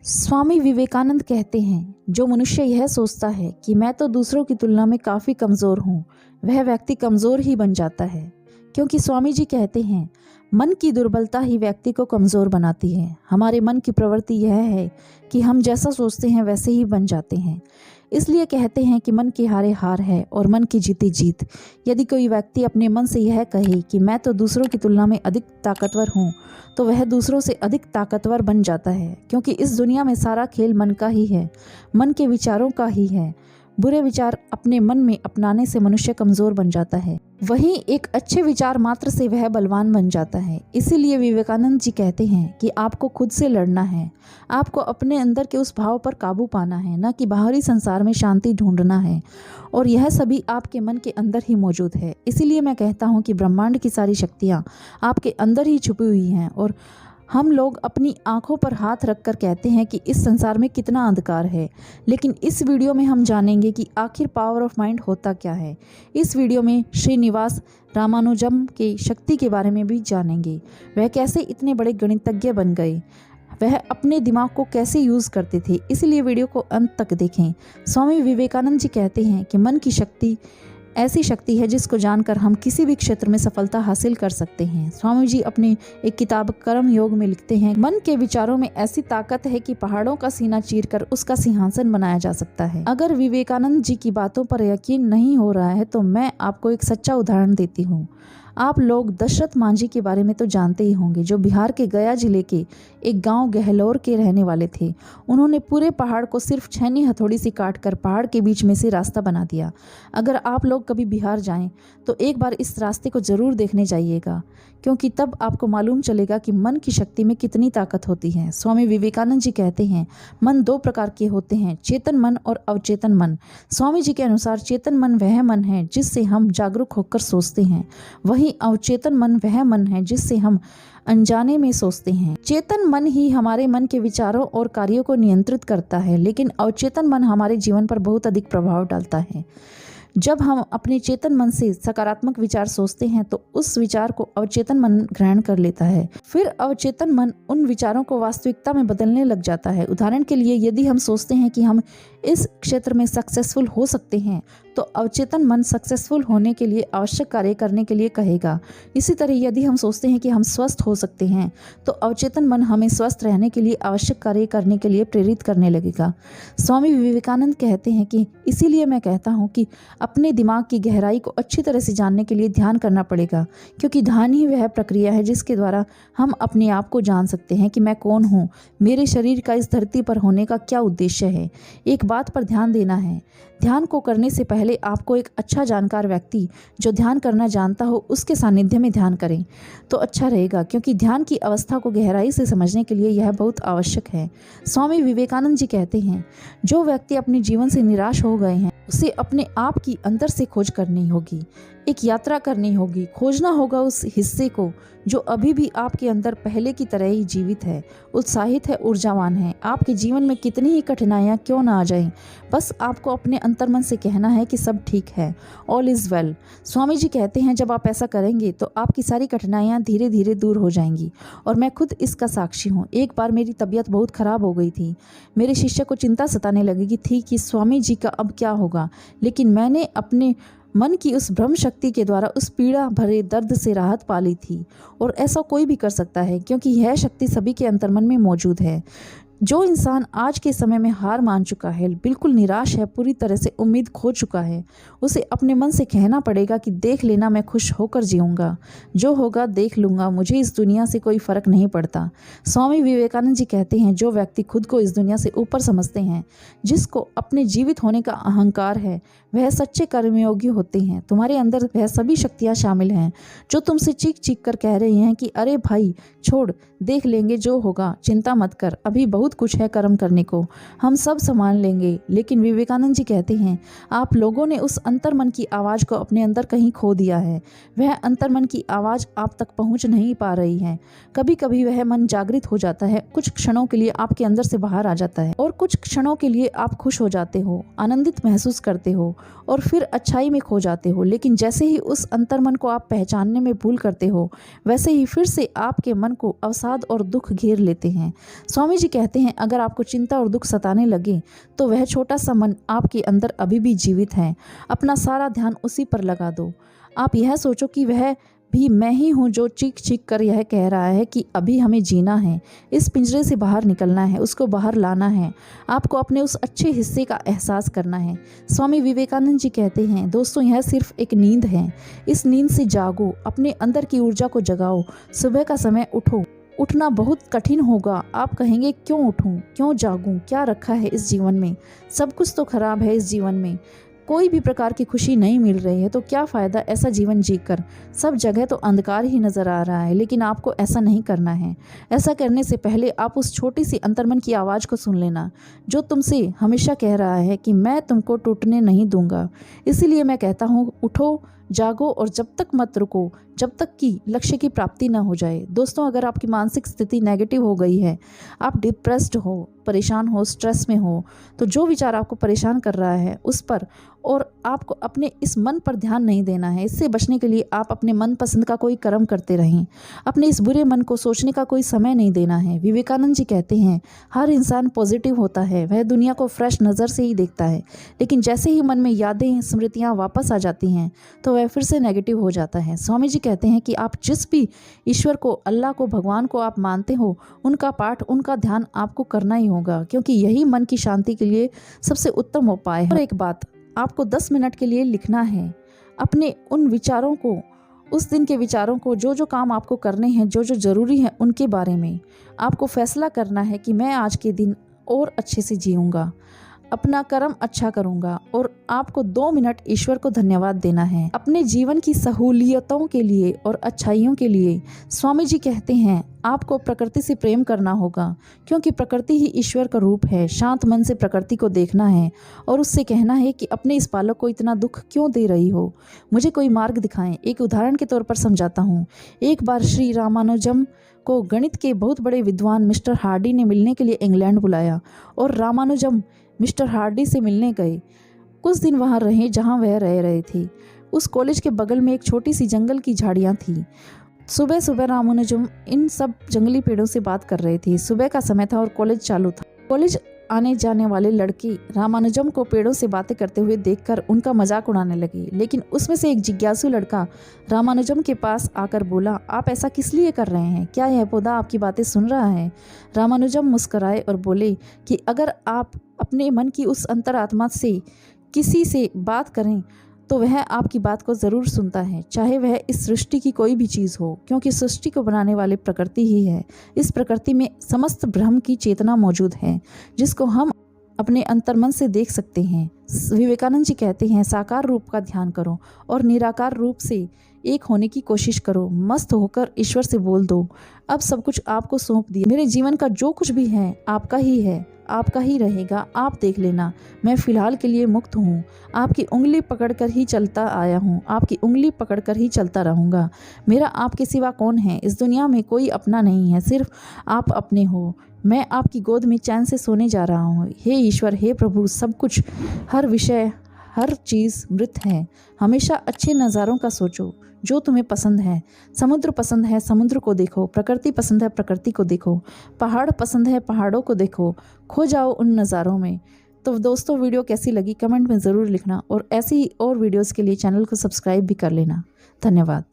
स्वामी विवेकानंद कहते हैं, जो मनुष्य यह सोचता है कि मैं तो दूसरों की तुलना में काफ़ी कमज़ोर हूँ, वह व्यक्ति कमज़ोर ही बन जाता है। क्योंकि स्वामी जी कहते हैं, मन की दुर्बलता ही व्यक्ति को कमज़ोर बनाती है। हमारे मन की प्रवृत्ति यह है कि हम जैसा सोचते हैं वैसे ही बन जाते हैं। इसलिए कहते हैं कि मन की हारे हार है और मन की जीती जीत। यदि कोई व्यक्ति अपने मन से यह कहे कि मैं तो दूसरों की तुलना में अधिक ताकतवर हूँ, तो वह दूसरों से अधिक ताकतवर बन जाता है। क्योंकि इस दुनिया में सारा खेल मन का ही है, मन के विचारों का ही है। बुरे विचार अपने मन में अपनाने से मनुष्य कमजोर बन जाता है, वहीं एक अच्छे विचार मात्र से वह बलवान बन जाता है। इसीलिए विवेकानंद जी कहते हैं कि आपको खुद से लड़ना है, आपको अपने अंदर के उस भाव पर काबू पाना है, न कि बाहरी संसार में शांति ढूंढना है। और यह सभी आपके मन के अंदर ही मौजूद है। इसीलिए मैं कहता हूँ कि ब्रह्मांड की सारी शक्तियाँ आपके अंदर ही छुपी हुई हैं। और हम लोग अपनी आंखों पर हाथ रखकर कहते हैं कि इस संसार में कितना अंधकार है, लेकिन इस वीडियो में हम जानेंगे कि आखिर पावर ऑफ माइंड होता क्या है। इस वीडियो में श्रीनिवास रामानुजम की शक्ति के बारे में भी जानेंगे। वह कैसे इतने बड़े गणितज्ञ बन गए, वह अपने दिमाग को कैसे यूज़ करते थे। इसलिए वीडियो को अंत तक देखें। स्वामी विवेकानंद जी कहते हैं कि मन की शक्ति ऐसी शक्ति है जिसको जानकर हम किसी भी क्षेत्र में सफलता हासिल कर सकते हैं। स्वामी जी अपनी एक किताब कर्म योग में लिखते हैं, मन के विचारों में ऐसी ताकत है कि पहाड़ों का सीना चीरकर उसका सिंहासन बनाया जा सकता है। अगर विवेकानंद जी की बातों पर यकीन नहीं हो रहा है तो मैं आपको एक सच्चा उदाहरण देती हूँ। आप लोग दशरथ मांझी के बारे में तो जानते ही होंगे, जो बिहार के गया जिले के एक गांव गहलोर के रहने वाले थे। उन्होंने पूरे पहाड़ को सिर्फ छैनी हथौड़ी से काटकर पहाड़ के बीच में से रास्ता बना दिया। अगर आप लोग कभी बिहार जाएं तो एक बार इस रास्ते को जरूर देखने जाइएगा, क्योंकि तब आपको मालूम चलेगा कि मन की शक्ति में कितनी ताकत होती है। स्वामी विवेकानंद जी कहते हैं, मन दो प्रकार के होते हैं, चेतन मन और अवचेतन मन। स्वामी जी के अनुसार चेतन मन वह मन है जिससे हम जागरूक होकर सोचते हैं, वहीं अवचेतन मन वह मन है जिससे हम अनजाने में सोचते हैं। चेतन मन ही हमारे मन के विचारों और कार्यों को नियंत्रित करता है, लेकिन अवचेतन मन हमारे जीवन पर बहुत अधिक प्रभाव डालता है। जब हम अपने चेतन मन से सकारात्मक विचार सोचते हैं तो उस विचार को अवचेतन मन ग्रहण कर लेता है। फिर अवचेतन मन उन विचारों को वास्तविकता में बदलने लग जाता है। उदाहरण के लिए, यदि हम सोचते हैं कि हम इस क्षेत्र में सक्सेसफुल हो सकते हैं तो अवचेतन मन सक्सेसफुल होने के लिए आवश्यक कार्य करने के लिए कहेगा। इसी तरह यदि हम सोचते हैं कि हम स्वस्थ हो सकते हैं तो अवचेतन मन हमें स्वस्थ रहने के लिए आवश्यक कार्य करने के लिए प्रेरित करने लगेगा। स्वामी विवेकानंद कहते हैं कि इसीलिए मैं कहता हूँ कि अपने दिमाग की गहराई को अच्छी तरह से जानने के लिए ध्यान करना पड़ेगा, क्योंकि ध्यान ही वह प्रक्रिया है जिसके द्वारा हम अपने आप को जान सकते हैं कि मैं कौन हूँ, मेरे शरीर का इस धरती पर होने का क्या उद्देश्य है। एक बात पर ध्यान देना है, ध्यान को करने से पहले आपको एक अच्छा जानकार व्यक्ति जो ध्यान करना जानता हो उसके सानिध्य में ध्यान करें तो अच्छा रहेगा, क्योंकि ध्यान की अवस्था को गहराई से समझने के लिए यह बहुत आवश्यक है। स्वामी विवेकानंद जी कहते हैं, जो व्यक्ति अपने जीवन से निराश हो गए हैं उसे अपने आप की अंदर से खोज करनी होगी, एक यात्रा करनी होगी, खोजना होगा उस हिस्से को जो अभी भी आपके अंदर पहले की तरह ही जीवित है, उत्साहित है, ऊर्जावान है। आपके जीवन में कितनी ही कठिनाइयाँ क्यों ना आ जाएं, बस आपको अपने अंतर्मन से कहना है कि सब ठीक है, all is well. Swami ji कहते हैं, जब आप ऐसा करेंगे तो आपकी सारी कठिनाइयाँ धीरे धीरे दूर हो जाएंगी। और मैं खुद इसका साक्षी हूँ। एक बार मेरी तबीयत बहुत ख़राब हो गई थी। मेरे शिष्य को चिंता सताने लगी थी कि स्वामी जी का अब क्या होगा, लेकिन मैंने अपने मन की उस ब्रह्म शक्ति के द्वारा उस पीड़ा भरे दर्द से राहत पा ली थी। और ऐसा कोई भी कर सकता है, क्योंकि यह शक्ति सभी के अंतर्मन में मौजूद है। जो इंसान आज के समय में हार मान चुका है, बिल्कुल निराश है, पूरी तरह से उम्मीद खो चुका है, उसे अपने मन से कहना पड़ेगा कि देख लेना, मैं खुश होकर जीऊँगा, जो होगा देख लूँगा, मुझे इस दुनिया से कोई फ़र्क नहीं पड़ता। स्वामी विवेकानंद जी कहते हैं, जो व्यक्ति खुद को इस दुनिया से ऊपर समझते हैं, जिसको अपने जीवित होने का अहंकार है, वह सच्चे कर्मयोगी होते हैं। तुम्हारे अंदर वह सभी शक्तियाँ शामिल हैं जो तुमसे चीख चीख कर कह रही हैं कि अरे भाई छोड़, देख लेंगे, जो होगा, चिंता मत कर, अभी बहुत कुछ है कर्म करने को, हम सब संभाल लेंगे। लेकिन विवेकानंद जी कहते हैं, आप लोगों ने उस अंतर्मन की आवाज़ को अपने अंदर कहीं खो दिया है। वह अंतर्मन की आवाज़ आप तक पहुंच नहीं पा रही है। कभी कभी वह मन जागृत हो जाता है, कुछ क्षणों के लिए आपके अंदर से बाहर आ जाता है और कुछ क्षणों के लिए आप खुश हो जाते हो, आनंदित महसूस करते हो और फिर अच्छाई में खो जाते हो। लेकिन जैसे ही उस अंतर्मन को आप पहचानने में भूल करते हो, वैसे ही फिर से आपके मन को अवसाद अवसाद और दुख घेर लेते हैं। स्वामी जी कहते हैं, अगर आपको चिंता और दुख सताने लगे तो वह छोटा सा मन आपके अंदर अभी भी जीवित है। अपना सारा ध्यान उसी पर लगा दो। आप यह सोचो कि वह भी मैं ही हूँ जो चीख चीख कर यह कह रहा है कि अभी हमें जीना है, इस पिंजरे से बाहर निकलना है, उसको बाहर लाना है। आपको अपने उस अच्छे हिस्से का एहसास करना है। स्वामी विवेकानंद जी कहते हैं, दोस्तों यह सिर्फ एक नींद है, इस नींद से जागो, अपने अंदर की ऊर्जा को जगाओ। सुबह का समय उठो। उठना बहुत कठिन होगा। आप कहेंगे क्यों उठूं, क्यों जागूं, क्या रखा है इस जीवन में, सब कुछ तो खराब है इस जीवन में, कोई भी प्रकार की खुशी नहीं मिल रही है, तो क्या फ़ायदा ऐसा जीवन जीकर, सब जगह तो अंधकार ही नज़र आ रहा है। लेकिन आपको ऐसा नहीं करना है। ऐसा करने से पहले आप उस छोटी सी अंतर्मन की आवाज़ को सुन लेना, जो तुमसे हमेशा कह रहा है कि मैं तुमको टूटने नहीं दूंगा। इसीलिए मैं कहता हूँ, उठो, जागो और जब तक मत रुको जब तक कि लक्ष्य की प्राप्ति न हो जाए। दोस्तों, अगर आपकी मानसिक स्थिति नेगेटिव हो गई है, आप डिप्रेस्ड हो, परेशान हो, स्ट्रेस में हो, तो जो विचार आपको परेशान कर रहा है उस पर और आपको अपने इस मन पर ध्यान नहीं देना है। इससे बचने के लिए आप अपने मन पसंद का कोई कर्म करते रहें। अपने इस बुरे मन को सोचने का कोई समय नहीं देना है। विवेकानंद जी कहते हैं, हर इंसान पॉजिटिव होता है, वह दुनिया को फ्रेश नज़र से ही देखता है, लेकिन जैसे ही मन में यादें, स्मृतियाँ वापस आ जाती हैं तो वह फिर से नेगेटिव हो जाता है। स्वामी जी कहते हैं कि आप जिस भी ईश्वर को, अल्लाह को, भगवान को आप मानते हो, उनका पाठ, उनका ध्यान आपको करना ही होगा, क्योंकि यही मन की शांति के लिए सबसे उत्तम उपाय है। और एक बात, आपको 10 मिनट के लिए लिखना है अपने उन विचारों को, उस दिन के विचारों को, जो जो काम आपको करने हैं, जो जो ज़रूरी है उनके बारे में आपको फैसला करना है कि मैं आज के दिन और अच्छे से जीऊँगा, अपना कर्म अच्छा करूँगा। और आपको 2 मिनट ईश्वर को धन्यवाद देना है अपने जीवन की सहूलियतों के लिए और अच्छाइयों के लिए। स्वामी जी कहते हैं, आपको प्रकृति से प्रेम करना होगा, क्योंकि प्रकृति ही ईश्वर का रूप है। शांत मन से प्रकृति को देखना है और उससे कहना है कि अपने इस बालक को इतना दुख क्यों दे रही हो, मुझे कोई मार्ग दिखाएं। एक उदाहरण के तौर पर समझाता हूँ। एक बार श्री रामानुजम को गणित के बहुत बड़े विद्वान मिस्टर हार्डी ने मिलने के लिए इंग्लैंड बुलाया और रामानुजम मिस्टर हार्डी से मिलने गए। कुछ दिन वहाँ रहे जहाँ वह रह रहे थे। उस कॉलेज के बगल में एक छोटी सी जंगल की झाड़ियाँ थी। सुबह सुबह रामानुजम इन सब जंगली पेड़ों से बात कर रहे थे। सुबह का समय था और कॉलेज चालू था। कॉलेज आने जाने वाले लड़के रामानुजम को पेड़ों से बातें करते हुए देखकर उनका मजाक उड़ाने लगे। लेकिन उसमें से एक जिज्ञासु लड़का रामानुजम के पास आकर बोला, आप ऐसा किस लिए कर रहे हैं? क्या यह पौधा आपकी बातें सुन रहा है? रामानुजम मुस्कराए और बोले कि अगर आप अपने मन की उस अंतरात्मा से किसी से बात करें तो वह आपकी बात को ज़रूर सुनता है, चाहे वह इस सृष्टि की कोई भी चीज़ हो, क्योंकि सृष्टि को बनाने वाले प्रकृति ही है। इस प्रकृति में समस्त ब्रह्म की चेतना मौजूद है, जिसको हम अपने अंतर्मन से देख सकते हैं। विवेकानंद जी कहते हैं, साकार रूप का ध्यान करो और निराकार रूप से एक होने की कोशिश करो। मस्त होकर ईश्वर से बोल दो, अब सब कुछ आपको सौंप दिया, मेरे जीवन का जो कुछ भी है आपका ही है, आपका ही रहेगा, आप देख लेना, मैं फिलहाल के लिए मुक्त हूँ, आपकी उंगली पकड़कर ही चलता आया हूँ, आपकी उंगली पकड़कर ही चलता रहूँगा। मेरा आपके सिवा कौन है? इस दुनिया में कोई अपना नहीं है, सिर्फ आप अपने हो। मैं आपकी गोद में चैन से सोने जा रहा हूँ। हे ईश्वर, हे प्रभु, सब कुछ, हर विषय, हर चीज़ मृत है। हमेशा अच्छे नज़ारों का सोचो जो तुम्हें पसंद है। समुद्र पसंद है, समुद्र को देखो। प्रकृति पसंद है, प्रकृति को देखो। पहाड़ पसंद है, पहाड़ों को देखो। खो जाओ उन नज़ारों में। तो दोस्तों, वीडियो कैसी लगी कमेंट में ज़रूर लिखना और ऐसी ही और वीडियोज़ के लिए चैनल को सब्सक्राइब भी कर लेना। धन्यवाद।